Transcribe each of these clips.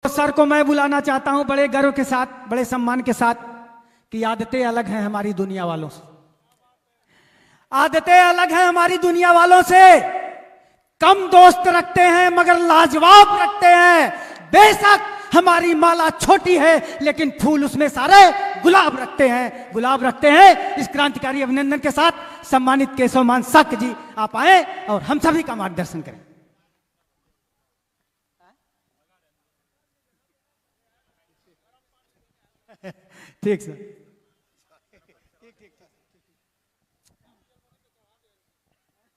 Sir को मैं बुलाना चाहता हूं बड़े गर्व के साथ, बड़े सम्मान के साथ कि आदतें अलग हैं हमारी दुनिया वालों से। आदतें अलग हैं हमारी दुनिया वालों से। कम दोस्त रखते हैं मगर लाजवाब रखते हैं। बेशक हमारी माला छोटी है लेकिन फूल उसमें सारे गुलाब रखते हैं, गुलाब रखते हैं। इस क्रांतिकारी अभिनंदन के साथ सम्मानित केशवमान सक जी आप आए और हम सभी का मार्गदर्शन करें। ठीक सर।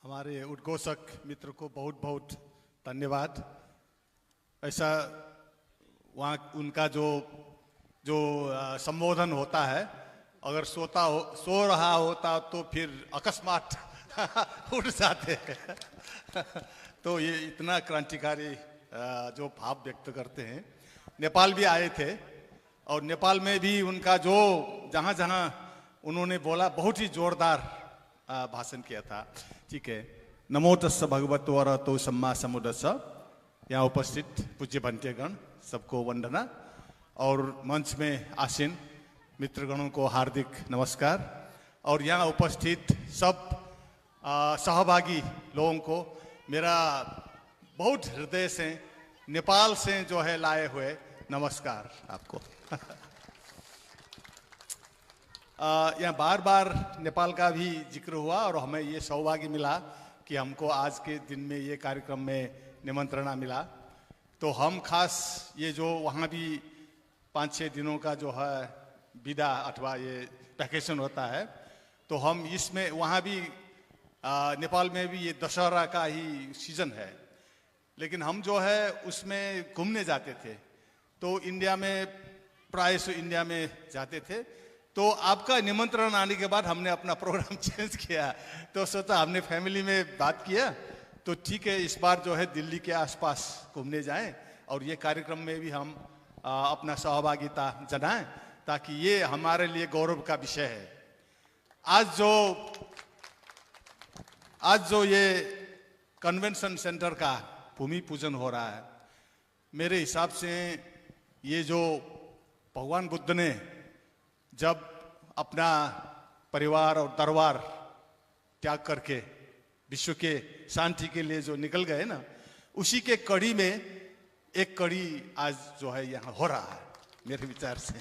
हमारे उद्घोषक मित्र को बहुत बहुत धन्यवाद। ऐसा वहाँ उनका जो जो संबोधन होता है, अगर सो रहा होता तो फिर अकस्मात उठ जाते तो ये इतना क्रांतिकारी जो भाव व्यक्त करते हैं। नेपाल भी आए थे और नेपाल में भी उनका जो जहाँ जहाँ उन्होंने बोला बहुत ही जोरदार भाषण किया था। ठीक है। नमो तस्स भगवतो अरहतो सम्मा सम्बुद्धस्स। यहाँ उपस्थित पूज्य भंतेगण सबको वंदना और मंच में आसीन मित्रगणों को हार्दिक नमस्कार और यहाँ उपस्थित सब सहभागी लोगों को मेरा बहुत हृदय से नेपाल से जो है लाए हुए नमस्कार आपको। यहाँ बार बार नेपाल का भी जिक्र हुआ और हमें ये सौभाग्य मिला कि हमको आज के दिन में ये कार्यक्रम में निमंत्रणा मिला। तो हम खास ये जो वहाँ भी 5-6 दिनों का जो है विदा अथवा ये वैकेशन होता है, तो हम इसमें वहाँ भी नेपाल में भी ये दशहरा का ही सीजन है, लेकिन हम जो है उसमें घूमने जाते थे। तो इंडिया में प्रायः इंडिया में जाते थे। तो आपका निमंत्रण आने के बाद हमने अपना प्रोग्राम चेंज किया। तो सोचा हमने फैमिली में बात किया तो ठीक है इस बार जो है दिल्ली के आसपास घूमने जाएं और ये कार्यक्रम में भी हम अपना सहभागिता जनाएं ताकि ये हमारे लिए गौरव का विषय है। आज जो ये कन्वेंशन सेंटर का भूमि पूजन हो रहा है, मेरे हिसाब से ये जो भगवान बुद्ध ने जब अपना परिवार और दरबार त्याग करके विश्व के शांति के लिए जो निकल गए ना, उसी के कड़ी में एक कड़ी आज जो है यहाँ हो रहा है मेरे विचार से।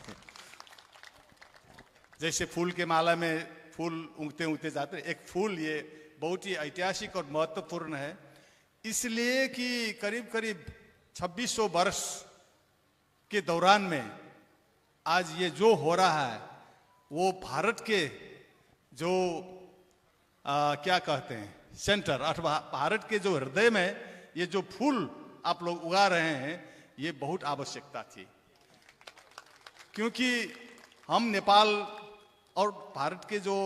जैसे फूल के माला में फूल उगते उगते जाते, एक फूल ये बहुत ही ऐतिहासिक और महत्वपूर्ण है इसलिए कि करीब करीब 2600 वर्ष के दौरान में आज ये जो हो रहा है वो भारत के जो क्या कहते हैं सेंटर अथवा भारत के जो हृदय में ये जो फूल आप लोग उगा रहे हैं ये बहुत आवश्यकता थी, क्योंकि हम नेपाल और भारत के जो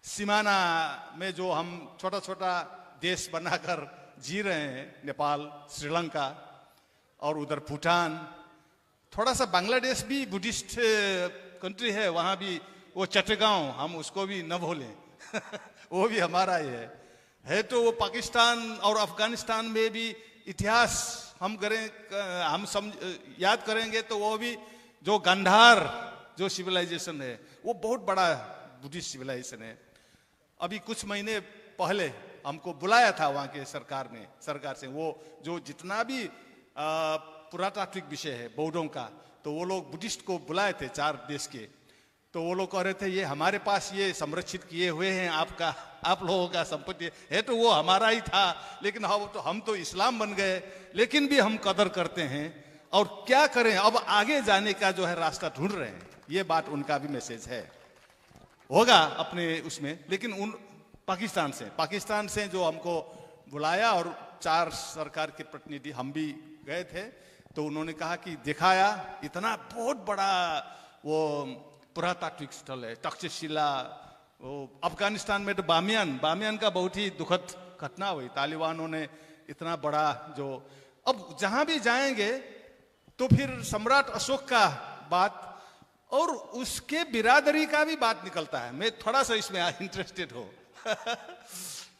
सीमाना में जो हम छोटा छोटा देश बनाकर जी रहे हैं, नेपाल, श्रीलंका और उधर भूटान, थोड़ा सा बांग्लादेश भी बुद्धिस्ट कंट्री है, वहाँ भी वो चटगांव हम उसको भी न भूलें वो भी हमारा ही है। तो वो पाकिस्तान और अफगानिस्तान में भी इतिहास हम याद करेंगे तो वो भी जो गांधार जो सिविलाइजेशन है वो बहुत बड़ा बुद्धिस्ट सिविलाइजेशन है। अभी कुछ महीने पहले हमको बुलाया था वहाँ के सरकार से वो जो जितना भी पुरातात्विक विषय है बौद्धों का, तो वो लोग बुद्धिस्ट को बुलाए थे 4 देश के। तो वो लोग कह रहे थे ये हमारे पास ये संरक्षित किए हुए हैं आप लोगों का संपत्ति है, तो वो हमारा ही था, लेकिन हम तो इस्लाम बन गए, लेकिन भी हम कदर करते हैं और क्या करें अब आगे जाने का जो है रास्ता ढूंढ रहे हैं। ये बात उनका भी मैसेज है, होगा अपने उसमें। लेकिन पाकिस्तान से जो हमको बुलाया और 4 सरकार के प्रतिनिधि हम भी गए थे, तो उन्होंने कहा कि दिखाया इतना बहुत बड़ा वो पुरातात्विक स्थल है तक्षशिला। वो अफगानिस्तान में तो बामियान का बहुत ही दुखद घटना हुई, तालिबानों ने इतना बड़ा जो अब जहां भी जाएंगे तो फिर सम्राट अशोक का बात और उसके बिरादरी का भी बात निकलता है। मैं थोड़ा सा इसमें इंटरेस्टेड हूं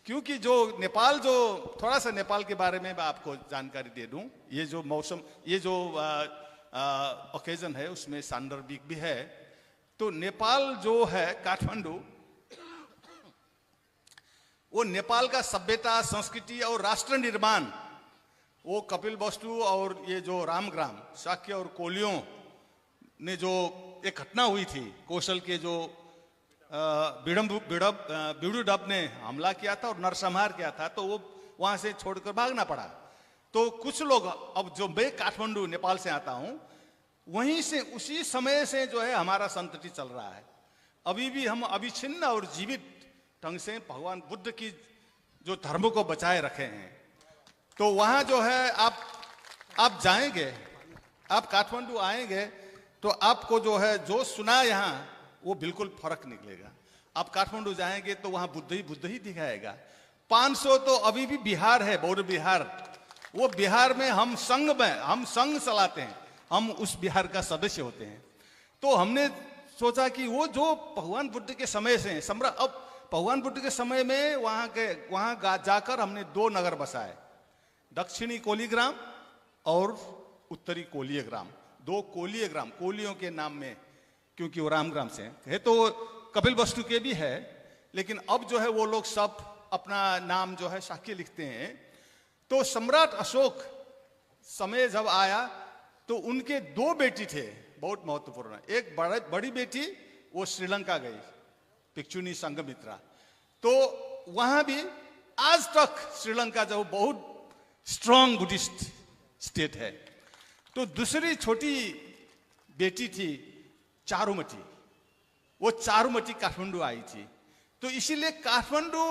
क्योंकि जो नेपाल, जो थोड़ा सा नेपाल के बारे में मैं आपको जानकारी दे दूं, ये जो मौसम, ये जो ओकेजन है उसमें सांदर्भिक भी है। तो नेपाल जो है, काठमांडू, वो नेपाल का सभ्यता, संस्कृति और राष्ट्र निर्माण, वो कपिलवस्तु और ये जो रामग्राम, शाक्य और कोलियों ने जो एक घटना हुई थी, कौशल के जो बिडुडब ने हमला किया था और नरसंहार किया था, तो वो वहां से छोड़कर भागना पड़ा। तो कुछ लोग, अब जो मैं काठमांडू नेपाल से आता हूं, वहीं से उसी समय से जो है हमारा संतति चल रहा है। अभी भी हम अविच्छिन्न और जीवित ढंग से भगवान बुद्ध की जो धर्म को बचाए रखे हैं। तो वहां जो है आप जाएंगे, आप काठमांडू आएंगे तो आपको जो है जो सुना यहाँ वो बिल्कुल फर्क निकलेगा। आप काठमांडू जाएंगे तो वहां बुद्ध ही दिखाएगा। 500 तो अभी भी बिहार है, बौद्ध बिहार, वो बिहार में हम संघ चलाते हैं, हम उस बिहार का सदस्य होते हैं। तो हमने सोचा कि वो जो भगवान बुद्ध के समय से अब भगवान बुद्ध के समय में वहां जाकर हमने 2 नगर बसाए, दक्षिणी कोलीग्राम और उत्तरी कोलीय ग्राम। 2 कोलीय ग्राम, कोलियों के नाम में, क्योंकि वो रामग्राम से है, तो कपिलवस्तु के भी है, लेकिन अब जो है वो लोग सब अपना नाम जो है शाक्य लिखते हैं। तो सम्राट अशोक समय जब आया तो उनके 2 बेटी थे, बहुत महत्वपूर्ण। एक बड़ी बेटी वो श्रीलंका गई, भिक्षुनी संघमित्रा। तो वहां भी आज तक श्रीलंका जो बहुत स्ट्रांग बुद्धिस्ट स्टेट है। तो दूसरी छोटी बेटी थी चारुमती, वो चारुमती काठमांडू आई थी। तो इसीलिए काठमांडू,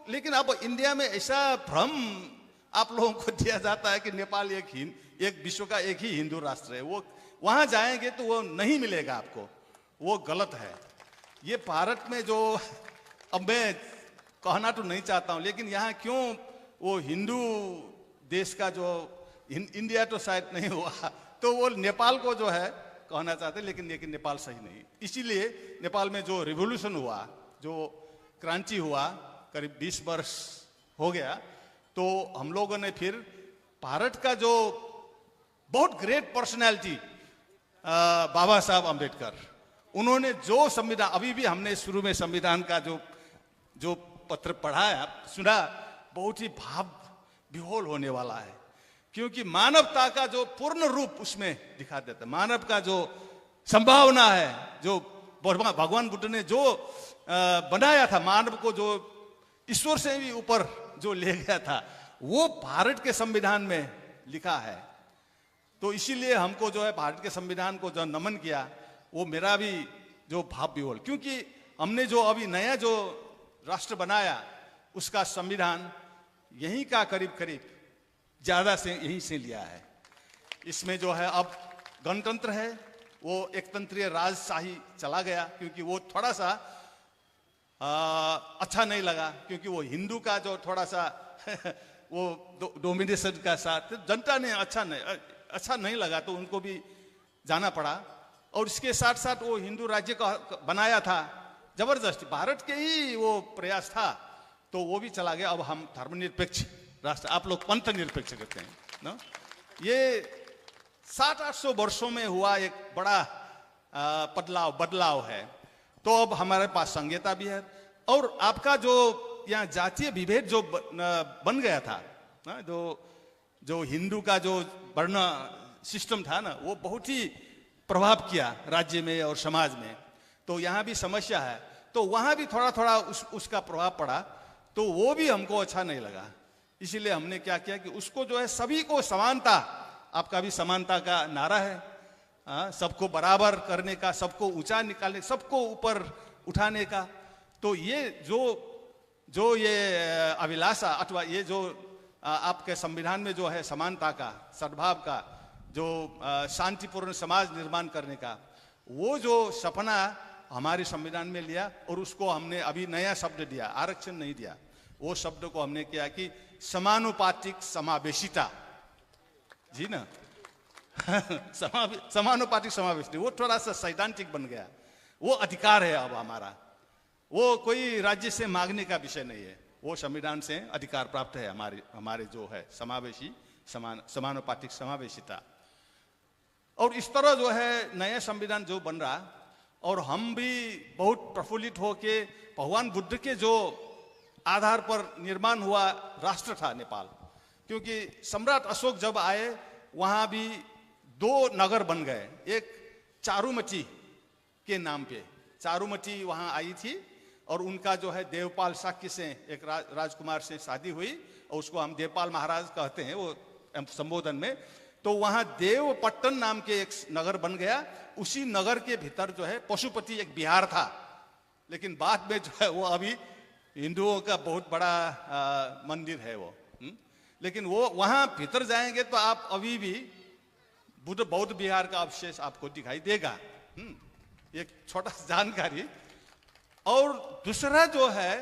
लेकिन अब इंडिया में ऐसा भ्रम आप लोगों को दिया जाता है कि नेपाल एक विश्व का एक ही हिंदू राष्ट्र है। वो वहां जाएंगे तो वो नहीं मिलेगा आपको, वो गलत है। ये भारत में जो, अब मैं कहना तो नहीं चाहता हूं, लेकिन यहाँ क्यों वो हिंदू देश का जो, इंडिया तो शायद नहीं हुआ, तो वो नेपाल को जो है कहना चाहते, लेकिन नेपाल सही नहीं। इसीलिए नेपाल में जो रिवॉल्यूशन हुआ, जो क्रांति हुआ, करीब 20 वर्ष हो गया, तो हम लोगों ने फिर भारत का जो बहुत ग्रेट पर्सनैलिटी बाबा साहब अम्बेडकर, उन्होंने जो संविधान, अभी भी हमने शुरू में संविधान का जो पत्र पढ़ा सुना, बहुत ही भाव विह्वल होने वाला है, क्योंकि मानवता का जो पूर्ण रूप उसमें दिखा देता है। मानव का जो संभावना है, जो भगवान बुद्ध ने जो बनाया था मानव को, जो ईश्वर से भी ऊपर जो ले गया था, वो भारत के संविधान में लिखा है। तो इसीलिए हमको जो है भारत के संविधान को जो नमन किया, वो मेरा भी जो भाव विह्वल, क्योंकि हमने जो अभी नया जो राष्ट्र बनाया, उसका संविधान यहीं का करीब ज्यादा से यहीं से लिया है। इसमें जो है अब गणतंत्र है, वो एक तंत्रीय राजशाही चला गया, क्योंकि वो थोड़ा सा अच्छा नहीं लगा, क्योंकि वो हिंदू का जो थोड़ा सा वो डोमिनेशन का साथ जनता ने अच्छा नहीं लगा, तो उनको भी जाना पड़ा। और इसके साथ साथ वो हिंदू राज्य का बनाया था जबरदस्ती, भारत के ही वो प्रयास था, तो वो भी चला गया। अब हम धर्मनिरपेक्ष राष्ट्र, आप लोग पंथ निरपेक्ष कहते हैं ना। ये 700-800 वर्षों में हुआ एक बड़ा बदलाव है। तो अब हमारे पास संहिता भी है, और आपका जो यहाँ जातीय विभेद जो बन गया था ना, जो हिंदू का जो वर्ण सिस्टम था ना, वो बहुत ही प्रभाव किया राज्य में और समाज में। तो यहाँ भी समस्या है, तो वहाँ भी थोड़ा उसका प्रभाव पड़ा, तो वो भी हमको अच्छा नहीं लगा। इसीलिए हमने क्या किया कि उसको जो है सभी को समानता, आपका भी समानता का नारा है, सबको बराबर करने का, सबको ऊंचा निकालने, सबको ऊपर उठाने का। तो ये जो ये अभिलाषा अथवा ये जो आपके संविधान में जो है समानता का, सद्भाव का, जो शांतिपूर्ण समाज निर्माण करने का, वो जो सपना हमारे संविधान में लिया, और उसको हमने अभी नया शब्द दिया, आरक्षण नहीं दिया, वो शब्द को हमने किया कि समानुपातिक समावेशिता, जी ना समानुपातिक समावेशिता। वो थोड़ा सा सैद्धांतिक बन गया, वो अधिकार है अब हमारा, वो कोई राज्य से मांगने का विषय नहीं है, वो संविधान से अधिकार प्राप्त है हमारे हमारे जो है समावेशी समानुपातिक समावेशिता। और इस तरह जो है नया संविधान जो बन रहा, और हम भी बहुत प्रफुल्लित होके भगवान बुद्ध के जो आधार पर निर्माण हुआ राष्ट्र था नेपाल, क्योंकि सम्राट अशोक जब आए वहां भी 2 नगर बन गए। एक चारुमती के नाम पे चारुमती वहां आई थी, और उनका जो है देवपाल शाक्य से एक राजकुमार से शादी हुई, और उसको हम देवपाल महाराज कहते हैं वो संबोधन में। तो वहां देवपट्टन नाम के एक नगर बन गया। उसी नगर के भीतर जो है पशुपति एक बिहार था, लेकिन बाद में जो है वो अभी हिंदुओं का बहुत बड़ा मंदिर है वो। लेकिन वो वहां भीतर जाएंगे तो आप अभी भी बौद्ध बिहार का अवशेष आपको दिखाई देगा। एक छोटा सा जानकारी। और दूसरा जो है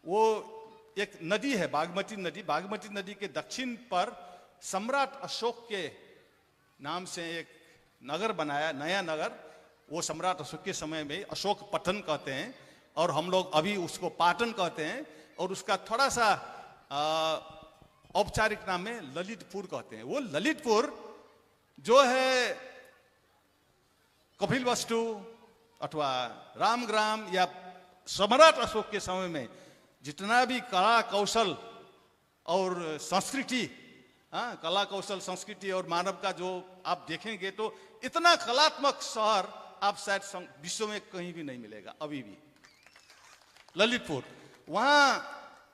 वो एक नदी है बागमती नदी। बागमती नदी के दक्षिण पर सम्राट अशोक के नाम से एक नगर बनाया, नया नगर। वो सम्राट अशोक के समय में अशोक पट्टन कहते हैं, और हम लोग अभी उसको पाटन कहते हैं। और उसका थोड़ा सा औपचारिक नाम में ललितपुर कहते हैं। वो ललितपुर जो है कपिलवस्तु अथवा रामग्राम या सम्राट अशोक के समय में जितना भी कला कौशल और संस्कृति, कला कौशल संस्कृति और मानव का जो आप देखेंगे तो इतना कलात्मक शहर आप शायद विश्व में कहीं भी नहीं मिलेगा अभी भी। ललितपुर, वहां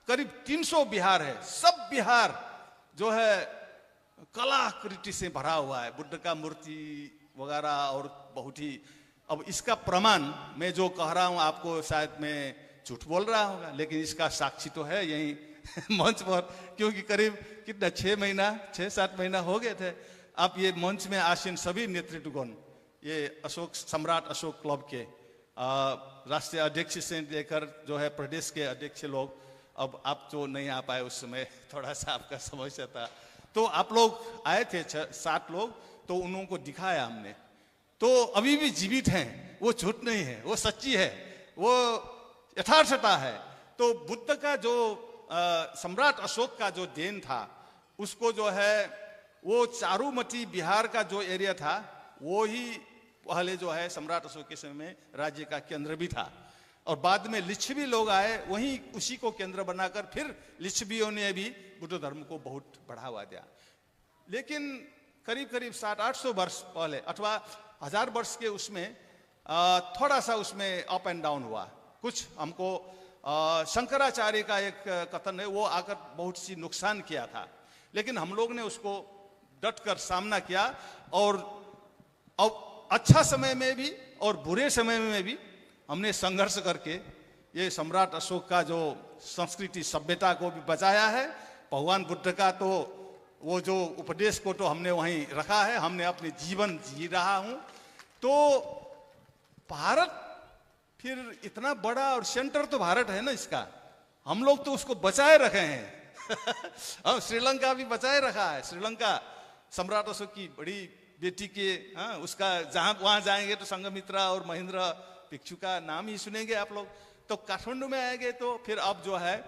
करीब 300 विहार है। सब विहार जो है कलाकृति से भरा हुआ है, बुद्ध का मूर्ति वगैरह, और बहुत ही। अब इसका प्रमाण मैं जो कह रहा हूं आपको शायद मैं झूठ बोल रहा होगा, लेकिन इसका साक्षी तो है यही मंच पर, क्योंकि करीब कितना 6-7 महीना हो गए थे। आप ये मंच में आसीन सभी नेतृत्वगण, ये अशोक सम्राट अशोक क्लब के राष्ट्रीय अध्यक्ष से लेकर जो है प्रदेश के अध्यक्ष लोग, अब आप जो नहीं आ पाए उस समय थोड़ा सा आपका समस्या था, तो आप लोग आए थे 7 लोग, तो उन लोगों को दिखाया हमने। तो अभी भी जीवित हैं, वो झूठ नहीं है, वो सच्ची है, वो यथार्थता है। तो बुद्ध का जो सम्राट अशोक का जो देन था, उसको जो है वो चारुमती बिहार का जो एरिया था वो ही पहले जो है सम्राट अशोक के समय में राज्य का केंद्र भी था। और बाद में लिच्छवी लोग आए, वहीं उसी को केंद्र बनाकर फिर लिच्छवियों ने भी बुद्ध धर्म को बहुत बढ़ावा दिया। लेकिन करीब करीब 700-800 वर्ष पहले अथवा 1000 वर्ष के उसमें थोड़ा सा उसमें अप एंड डाउन हुआ। कुछ हमको शंकराचार्य का एक कथन है, वो आकर बहुत सी नुकसान किया था, लेकिन हम लोग ने उसको डट कर सामना किया। और अब अच्छा समय में भी और बुरे समय में भी हमने संघर्ष करके ये सम्राट अशोक का जो संस्कृति सभ्यता को भी बचाया है। भगवान बुद्ध का तो वो जो उपदेश को तो हमने वहीं रखा है, हमने अपने जीवन जी रहा हूं। तो भारत फिर इतना बड़ा, और सेंटर तो भारत है ना इसका, हम लोग तो उसको बचाए रखे हैं। हम श्रीलंका भी बचाए रखा है। श्रीलंका सम्राट अशोक की बड़ी बेटी के उसका जहां वहां जाएंगे तो संघमित्रा और महेंद्र भिक्षु का नाम ही सुनेंगे आप लोग। तो काठमांडू में आएंगे तो फिर अब जो है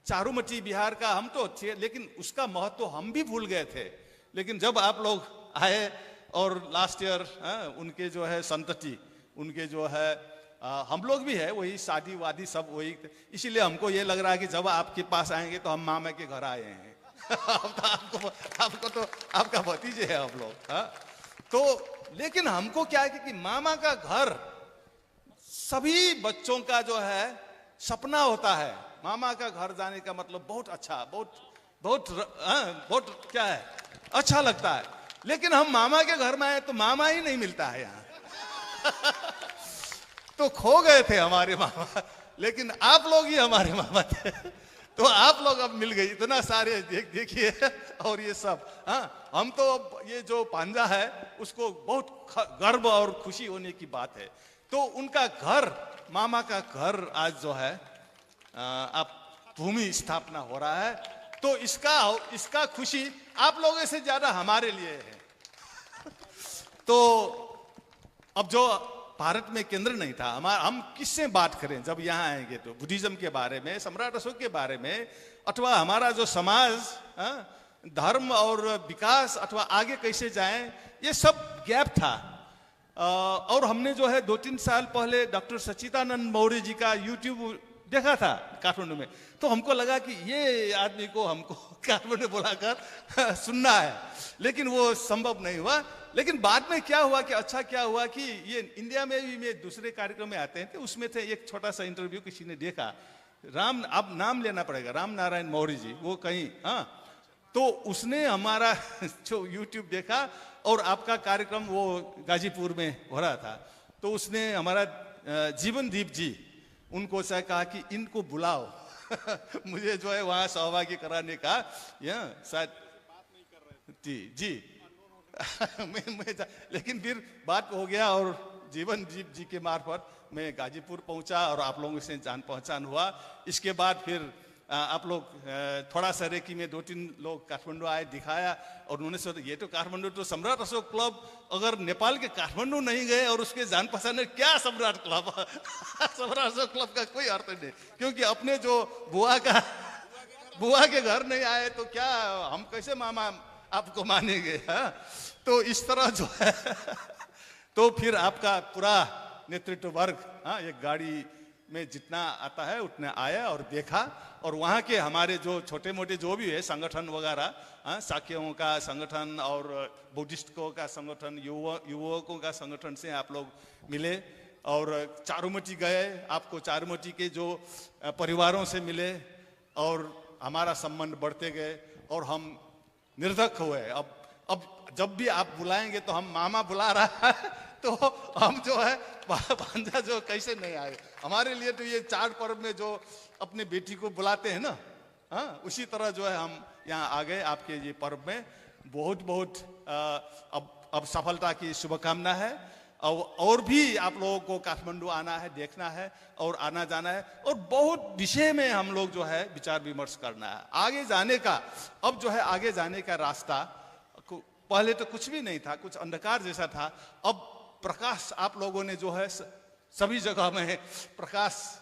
चारुमती बिहार का हम तो थे, लेकिन उसका महत्व हम भी भूल गए थे। लेकिन जब आप लोग आए और लास्ट ईयर उनके जो है संतति, उनके जो है हम लोग भी है वही शादी वादी सब वही, इसीलिए हमको ये लग रहा है कि जब आपके पास आएंगे तो हम मामा के घर आए हैं। आपको तो आपका भतीजे है आप लोग। तो लेकिन हमको क्या है कि मामा का घर सभी बच्चों का जो है सपना होता है। मामा का घर जाने का मतलब बहुत अच्छा, बहुत क्या है, अच्छा लगता है। लेकिन हम मामा के घर में आए तो मामा ही नहीं मिलता है यहाँ। तो खो गए थे हमारे मामा, लेकिन आप लोग ही हमारे मामा थे। तो आप लोग अब मिल गए, इतना सारे देखिए। और ये सब हम तो अब ये जो पांजा है उसको बहुत गर्व और खुशी होने की बात है। तो उनका घर, मामा का घर आज जो है आप भूमि स्थापना हो रहा है, तो इसका खुशी आप लोगों से ज्यादा हमारे लिए है। तो अब जो भारत में केंद्र नहीं था। हम किससे बात करें जब यहाँ आएंगे तो? बुद्धिज्म के बारे में, सम्राट अशोक के बारे में, अथवा हमारा जो समाज, धर्म और विकास, अथवा आगे कैसे जाएं, ये सब गैप था। और हमने जो है 2-3 साल पहले डॉक्टर सच्चिदानंद मौर्य जी का यूट्यूब देखा था काठमांडू में, तो हमको लगा कि ये आदमी को हमको काठमांडू बुलाकर सुनना है, लेकिन वो संभव नहीं हुआ। लेकिन बाद में क्या हुआ कि अच्छा क्या हुआ कि ये इंडिया में भी मैं दूसरे कार्यक्रम में आते हैं, तो उसमें थे एक छोटा सा इंटरव्यू, किसी ने देखा, अब नाम लेना पड़ेगा, राम नारायण मौर्य जी, वो कहीं, तो उसने हमारा जो यूट्यूब देखा और आपका कार्यक्रम वो गाजीपुर में हो रहा था, तो उसने हमारा जीवनदीप जी, उनको से कहा कि इनको बुलाओ मुझे जो है वहां सहभागी कराने का, शायद जी लेकिन फिर बात हो गया और जीवनदीप जी के मार्फत मैं गाजीपुर पहुंचा और आप लोगों से जान पहचान हुआ। इसके बाद फिर आप लोग थोड़ा सा रेकी में 2-3 लोग काठमांडू आए, दिखाया, और उन्होंने सोचा ये तो काठमांडू तो सम्राट अशोक क्लब, अगर नेपाल के काठमांडू नहीं गए और उसके जान पहचान क्या सम्राट क्लब सम्राट अशोक क्लब का कोई अर्थ नहीं, क्योंकि अपने जो बुआ के घर नहीं आए तो क्या हम कैसे मामा आपको मानेंगे? तो इस तरह जो है तो फिर आपका पूरा नेतृत्व वर्ग एक गाड़ी में जितना आता है उतने आया और देखा, और वहाँ के हमारे जो छोटे मोटे जो भी है संगठन वगैरह, साक्यों का संगठन और बुद्धिस्टों का संगठन, युवकों का संगठन से आप लोग मिले, और चारुमती गए, आपको चारुमती के जो परिवारों से मिले, और हमारा संबंध बढ़ते गए और हम निर्धक हुए। अब जब भी आप बुलाएंगे तो हम मामा बुला रहा है तो हम जो है भांजा जो कैसे नहीं आए। हमारे लिए तो ये 4 पर्व में जो अपने बेटी को बुलाते हैं ना, उसी तरह जो है हम यहाँ आ गए आपके ये पर्व में। बहुत बहुत अब सफलता की शुभकामना है, और भी आप लोगों को काठमांडू आना है, देखना है और आना जाना है, और बहुत विषय में हम लोग जो है विचार विमर्श करना है आगे जाने का। अब जो है आगे जाने का रास्ता, पहले तो कुछ भी नहीं था, कुछ अंधकार जैसा था, अब प्रकाश आप लोगों ने जो है सभी जगह में प्रकाश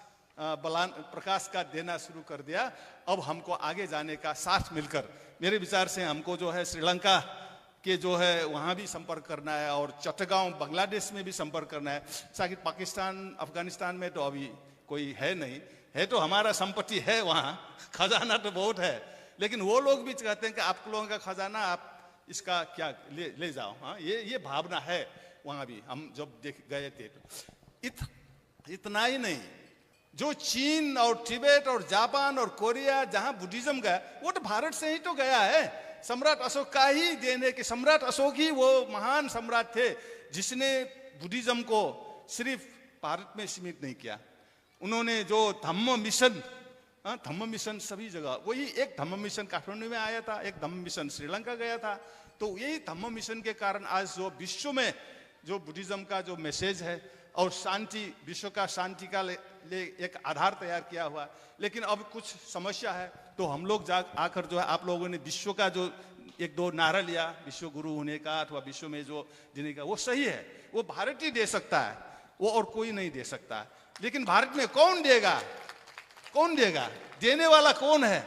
का देना शुरू कर दिया। अब हमको आगे जाने का साथ मिलकर, मेरे विचार से हमको जो है श्रीलंका के जो है वहाँ भी संपर्क करना है, और चट्टगांव बांग्लादेश में भी संपर्क करना है। शायद पाकिस्तान अफगानिस्तान में तो अभी कोई है नहीं, है तो हमारा संपत्ति है वहाँ, खजाना तो बहुत है, लेकिन वो लोग भी कहते हैं कि आप लोगों का खजाना आप इसका क्या ले जाओ। ये भावना है वहाँ भी, हम जब गए थे तो इतना ही नहीं, जो चीन और तिब्बत और जापान और कोरिया जहाँ बुद्धिज्म गया, वो तो भारत से ही तो गया है। सम्राट अशोक का ही देन है कि सम्राट अशोक ही वो महान सम्राट थे जिसने बुद्धिज्म को सिर्फ भारत में सीमित नहीं किया। उन्होंने जो धम्म मिशन सभी जगह, वही एक धम्म मिशन काठमांडू में आया था, एक धम्म मिशन श्रीलंका गया था। तो यही धम्म मिशन के कारण आज जो विश्व में जो बुद्धिज्म का जो मैसेज है और शांति, विश्व का शांति का लिए एक आधार तैयार किया हुआ। लेकिन अब कुछ समस्या है, तो हम लोग आकर जो है आप लोगों ने विश्व का जो 1-2 नारा लिया, विश्व गुरु होने का अथवा विश्व में जो देने का, वो सही है, वो भारत ही दे सकता है, वो और कोई नहीं दे सकता। लेकिन भारत में कौन देगा? देने वाला कौन है?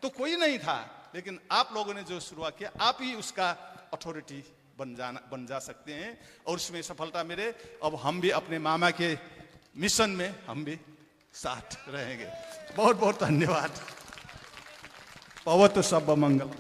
तो कोई नहीं था। लेकिन आप लोगों ने जो शुरुआत किया, आप ही उसका अथॉरिटी बन जा सकते हैं, और उसमें सफलता मिले। अब हम भी अपने मामा के मिशन में हम भी साथ रहेंगे। बहुत बहुत धन्यवाद। भवतु सर्वमंगलम्।